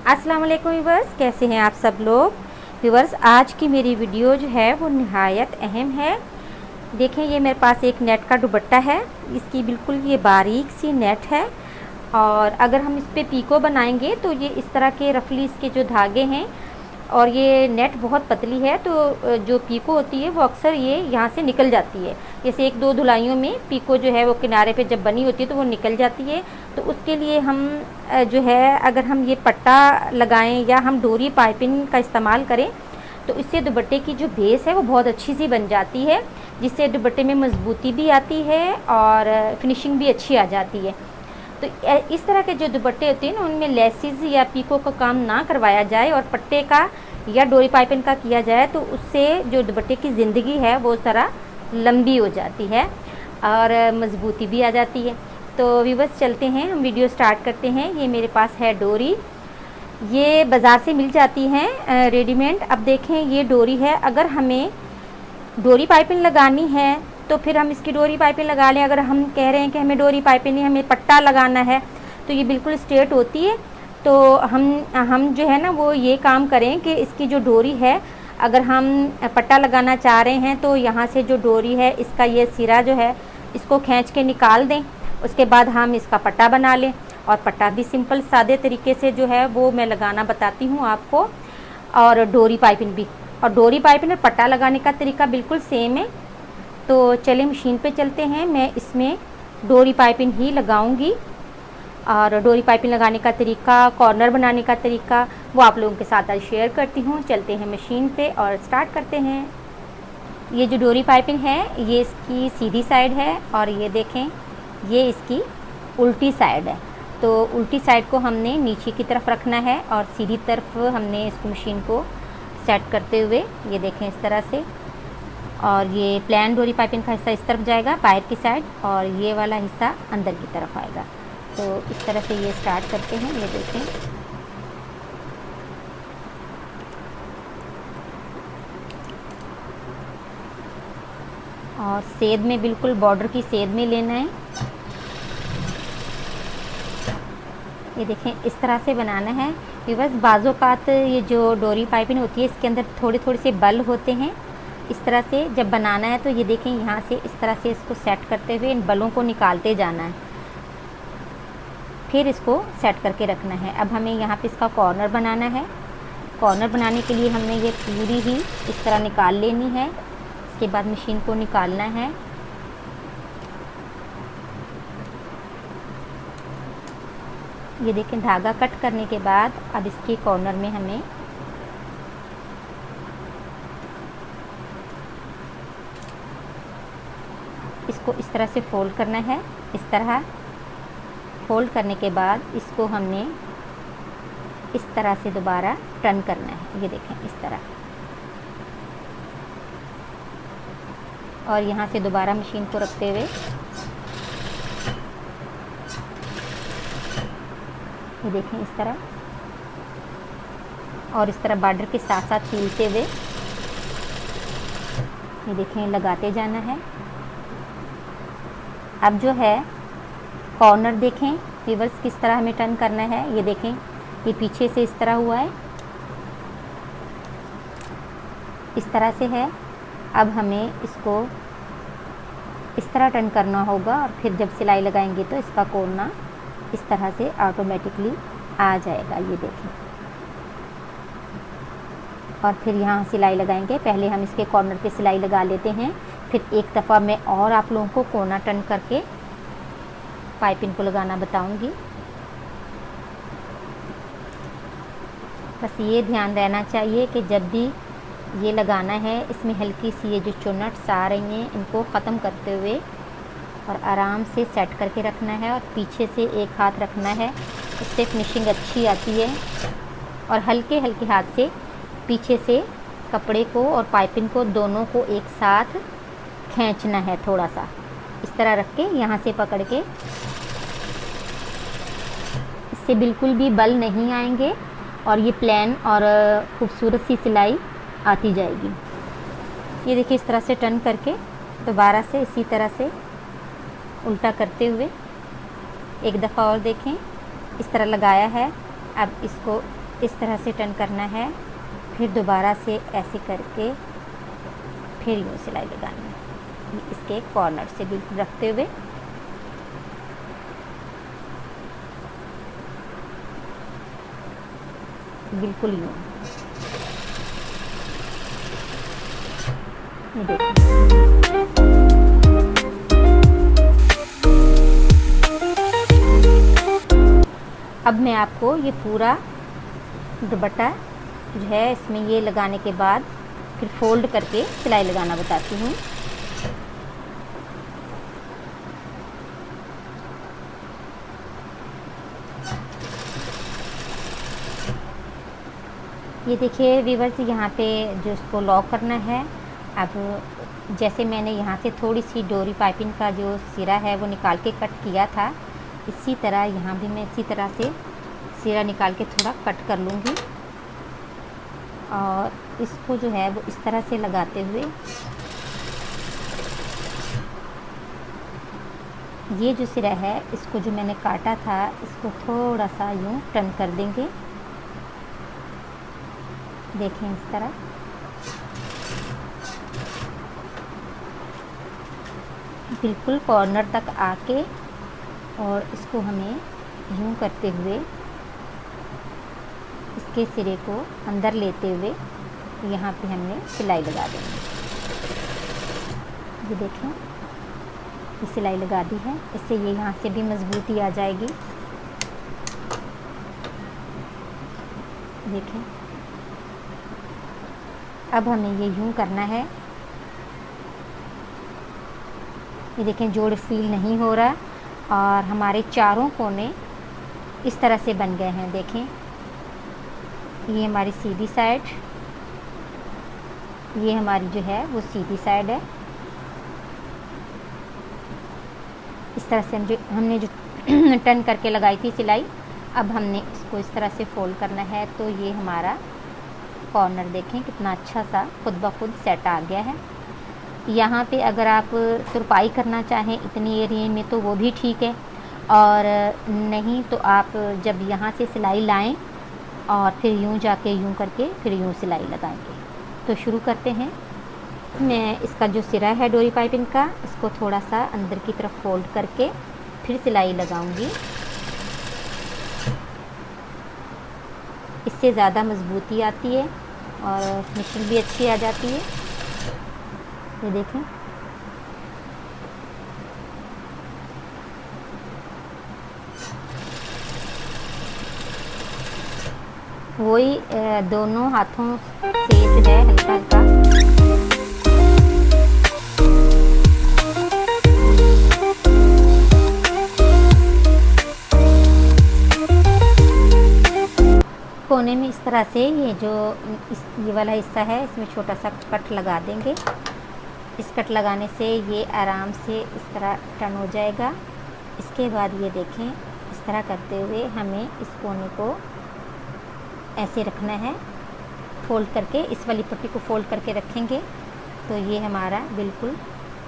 अस्सलाम वालेकुम व्यूवर्स, कैसे हैं आप सब लोग। व्यूवर्स, आज की मेरी वीडियो जो है वो निहायत अहम है। देखें, ये मेरे पास एक नेट का दुपट्टा है। इसकी बिल्कुल ये बारीक सी नेट है और अगर हम इस पर पीको बनाएंगे तो ये इस तरह के रफली इसके जो धागे हैं, और ये नेट बहुत पतली है तो जो पीको होती है वो अक्सर ये यहाँ से निकल जाती है। जैसे एक दो धुलाइयों में पीको जो है वो किनारे पे जब बनी होती है तो वो निकल जाती है। तो उसके लिए हम जो है, अगर हम ये पट्टा लगाएं या हम डोरी पाइपिंग का इस्तेमाल करें तो इससे दुपट्टे की जो बेस है वो बहुत अच्छी सी बन जाती है, जिससे दुपट्टे में मजबूती भी आती है और फिनिशिंग भी अच्छी आ जाती है। तो इस तरह के जो दुपट्टे होते हैं ना, उनमें लेसिस या पीको का काम ना करवाया जाए और पट्टे का या डोरी पाइपिंग का किया जाए तो उससे जो दुपट्टे की ज़िंदगी है वो ज़रा लंबी हो जाती है और मजबूती भी आ जाती है। तो व्यूवर्स, चलते हैं, हम वीडियो स्टार्ट करते हैं। ये मेरे पास है डोरी, ये बाज़ार से मिल जाती हैं रेडीमेड। अब देखें, ये डोरी है। अगर हमें डोरी पाइपिंग लगानी है तो फिर हम इसकी डोरी पाइपिंग लगा लें। अगर हम कह रहे हैं कि हमें डोरी पाइपिंग नहीं, हमें पट्टा लगाना है, तो ये बिल्कुल स्ट्रेट होती है। तो हम जो है ना वो ये काम करें कि इसकी जो डोरी है, अगर हम पट्टा लगाना चाह रहे हैं तो यहाँ से जो डोरी है इसका ये सिरा जो है इसको खींच के निकाल दें। उसके बाद हम इसका पट्टा बना लें, और पट्टा भी सिंपल सादे तरीके से जो है वो मैं लगाना बताती हूँ आपको, और डोरी पाइपिंग भी। और डोरी पाइपिंग और पट्टा लगाने का तरीका बिल्कुल सेम है। तो चलिए मशीन पे चलते हैं। मैं इसमें डोरी पाइपिंग ही लगाऊंगी, और डोरी पाइपिंग लगाने का तरीका, कॉर्नर बनाने का तरीका वो आप लोगों के साथ आज शेयर करती हूँ। चलते हैं मशीन पे और स्टार्ट करते हैं। ये जो डोरी पाइपिंग है ये इसकी सीधी साइड है, और ये देखें ये इसकी उल्टी साइड है। तो उल्टी साइड को हमने नीचे की तरफ रखना है और सीधी तरफ हमने इसको मशीन को सेट करते हुए, ये देखें इस तरह से। और ये प्लेन डोरी पाइपिंग का हिस्सा इस तरफ जाएगा बाहर की साइड, और ये वाला हिस्सा अंदर की तरफ आएगा। तो इस तरह से ये स्टार्ट करते हैं। ये देखें, और सेध में, बिल्कुल बॉर्डर की सेध में लेना है। ये देखें इस तरह से बनाना है। बस बाज़ोकात ये जो डोरी पाइपिंग होती है इसके अंदर थोड़े थोड़े से बल होते हैं। इस तरह से जब बनाना है तो ये देखें यहाँ से इस तरह से इसको सेट करते हुए इन बलों को निकालते जाना है, फिर इसको सेट करके रखना है। अब हमें यहाँ पे इसका कॉर्नर बनाना है। कॉर्नर बनाने के लिए हमने ये पूरी ही इस तरह निकाल लेनी है। इसके बाद मशीन को निकालना है। ये देखें, धागा कट करने के बाद अब इसके कॉर्नर में हमें इसको इस तरह से फोल्ड करना है। इस तरह फोल्ड करने के बाद इसको हमने इस तरह से दोबारा टर्न करना है। ये देखें इस तरह, और यहाँ से दोबारा मशीन को रखते हुए ये देखें इस तरह, और इस तरह बॉर्डर के साथ साथ सीलते हुए ये देखें लगाते जाना है। अब जो है कॉर्नर देखें रिवर्स किस तरह हमें टर्न करना है। ये देखें, ये पीछे से इस तरह हुआ है, इस तरह से है। अब हमें इसको इस तरह टर्न करना होगा, और फिर जब सिलाई लगाएंगे तो इसका कोना इस तरह से ऑटोमेटिकली आ जाएगा। ये देखें, और फिर यहाँ सिलाई लगाएंगे। पहले हम इसके कॉर्नर पे सिलाई लगा लेते हैं, फिर एक दफ़ा मैं और आप लोगों को कोना टर्न करके पाइपिंग को लगाना बताऊंगी। बस ये ध्यान रहना चाहिए कि जब भी ये लगाना है, इसमें हल्की सी ये जो चुन्नट्स आ रही हैं इनको ख़त्म करते हुए और आराम से सेट करके रखना है, और पीछे से एक हाथ रखना है। इससे फिनिशिंग अच्छी आती है। और हल्के हल्के हाथ से पीछे से कपड़े को और पाइपिंग को दोनों को एक साथ खींचना है। थोड़ा सा इस तरह रख के यहाँ से पकड़ के, इससे बिल्कुल भी बल नहीं आएंगे और ये प्लेन और खूबसूरत सी सिलाई आती जाएगी। ये देखिए इस तरह से टर्न करके दोबारा से इसी तरह से उल्टा करते हुए एक दफ़ा और देखें, इस तरह लगाया है। अब इसको इस तरह से टर्न करना है, फिर दोबारा से ऐसे करके फिर यूँ सिलाई लगानी है, इसके कॉर्नर से बिल्कुल रखते हुए। बिल्कुल यूँ, ये देखिए। अब मैं आपको ये पूरा दुपट्टा जो है इसमें ये लगाने के बाद फिर फोल्ड करके सिलाई लगाना बताती हूँ। ये देखिए व्यूअर्स, यहाँ पे जो इसको लॉक करना है। अब जैसे मैंने यहाँ से थोड़ी सी डोरी पाइपिंग का जो सिरा है वो निकाल के कट किया था, इसी तरह यहाँ भी मैं इसी तरह से सिरा निकाल के थोड़ा कट कर लूँगी और इसको जो है वो इस तरह से लगाते हुए ये जो सिरा है इसको जो मैंने काटा था इसको थोड़ा सा यूँ टर्न कर देंगे। देखें इस तरह, बिल्कुल कॉर्नर तक आके और इसको हमें यूँ करते हुए इसके सिरे को अंदर लेते हुए यहाँ पे हमने सिलाई लगा देंगे। ये देखें, ये सिलाई लगा दी है, इससे ये यहाँ से भी मजबूती आ जाएगी। देखें, अब हमें ये यूँ करना है। ये देखें जोड़ फील नहीं हो रहा और हमारे चारों कोने इस तरह से बन गए हैं। देखें, ये हमारी सीधी साइड, ये हमारी जो है वो सीधी साइड है। इस तरह से हमने जो टर्न करके लगाई थी सिलाई, अब हमने इसको इस तरह से फोल्ड करना है तो ये हमारा कॉर्नर देखें कितना अच्छा सा खुद ब खुद सेट आ गया है। यहाँ पे अगर आप तुरपाई करना चाहें इतनी एरिया में तो वो भी ठीक है, और नहीं तो आप जब यहाँ से सिलाई लाएं और फिर यूँ जाके यूँ करके फिर यूँ सिलाई लगाएंगे। तो शुरू करते हैं। मैं इसका जो सिरा है डोरी पाइपिंग का, इसको थोड़ा सा अंदर की तरफ फोल्ड करके फिर सिलाई लगाऊंगी। इससे ज़्यादा मजबूती आती है और फिनिशिंग भी अच्छी आ जाती है। ये देखें, वही दोनों हाथों से जो है हल्का हल्का कोने में इस तरह से ये वाला हिस्सा है इसमें छोटा सा कट लगा देंगे। इस कट लगाने से ये आराम से इस तरह टर्न हो जाएगा। इसके बाद ये देखें, इस तरह करते हुए हमें इस कोने को ऐसे रखना है, फोल्ड करके इस वाली पट्टी को फोल्ड करके रखेंगे तो ये हमारा बिल्कुल,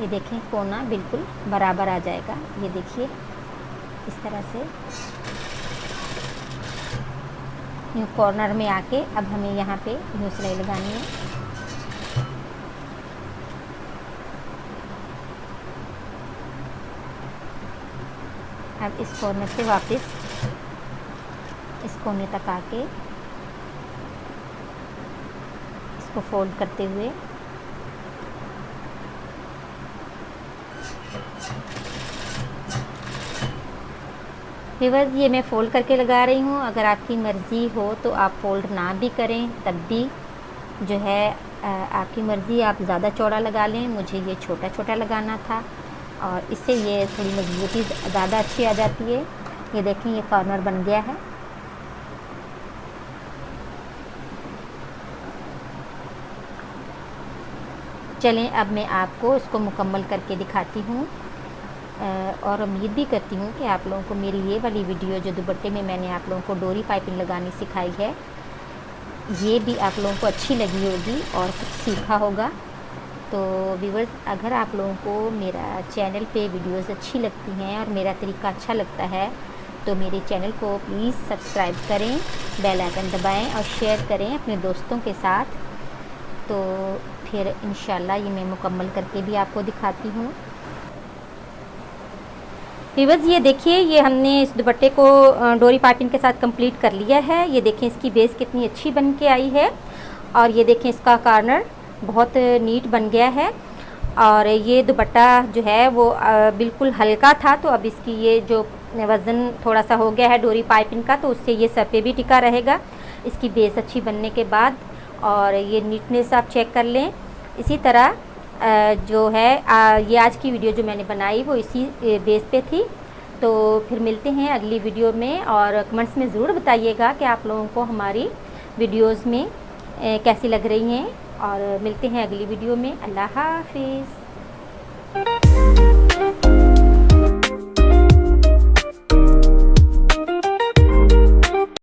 ये देखें कोना बिल्कुल बराबर आ जाएगा। ये देखिए इस तरह से यूँ कॉर्नर में आके अब हमें यहाँ पे यूँ सिलाई लगानी है। अब इस कॉर्नर से वापस इस कोने तक आके इसको फोल्ड करते हुए व्यूअर्स, ये मैं फ़ोल्ड करके लगा रही हूँ। अगर आपकी मर्ज़ी हो तो आप फ़ोल्ड ना भी करें तब भी जो है आपकी मर्ज़ी, आप ज़्यादा चौड़ा लगा लें। मुझे ये छोटा छोटा लगाना था और इससे ये थोड़ी मजबूती ज़्यादा अच्छी आ जाती है। ये देखें, ये कॉर्नर बन गया है। चलें अब मैं आपको इसको मुकम्मल करके दिखाती हूँ और उम्मीद भी करती हूँ कि आप लोगों को मेरी ये वाली वीडियो जो दुपट्टे में मैंने आप लोगों को डोरी पाइपिंग लगानी सिखाई है, ये भी आप लोगों को अच्छी लगी होगी और कुछ सीखा होगा। तो व्यूअर्स, अगर आप लोगों को मेरा चैनल पे वीडियोस अच्छी लगती हैं और मेरा तरीका अच्छा लगता है तो मेरे चैनल को प्लीज़ सब्सक्राइब करें, बेल आइकन दबाएं और शेयर करें अपने दोस्तों के साथ। तो फिर इंशाल्लाह ये मैं मुकम्मल करके भी आपको दिखाती हूँ। व्यूअर्स ये देखिए, ये हमने इस दुपट्टे को डोरी पाइपिंग के साथ कंप्लीट कर लिया है। ये देखें इसकी बेस कितनी अच्छी बन के आई है और ये देखें इसका कॉर्नर बहुत नीट बन गया है। और ये दुपट्टा जो है वो बिल्कुल हल्का था, तो अब इसकी ये जो वज़न थोड़ा सा हो गया है डोरी पाइपिंग का, तो उससे ये सर पे भी टिका रहेगा इसकी बेस अच्छी बनने के बाद। और ये नीटनेस आप चेक कर लें। इसी तरह जो है ये आज की वीडियो जो मैंने बनाई वो इसी बेस पे थी। तो फिर मिलते हैं अगली वीडियो में, और कमेंट्स में ज़रूर बताइएगा कि आप लोगों को हमारी वीडियोस में कैसी लग रही हैं। और मिलते हैं अगली वीडियो में। अल्लाह हाफिज़।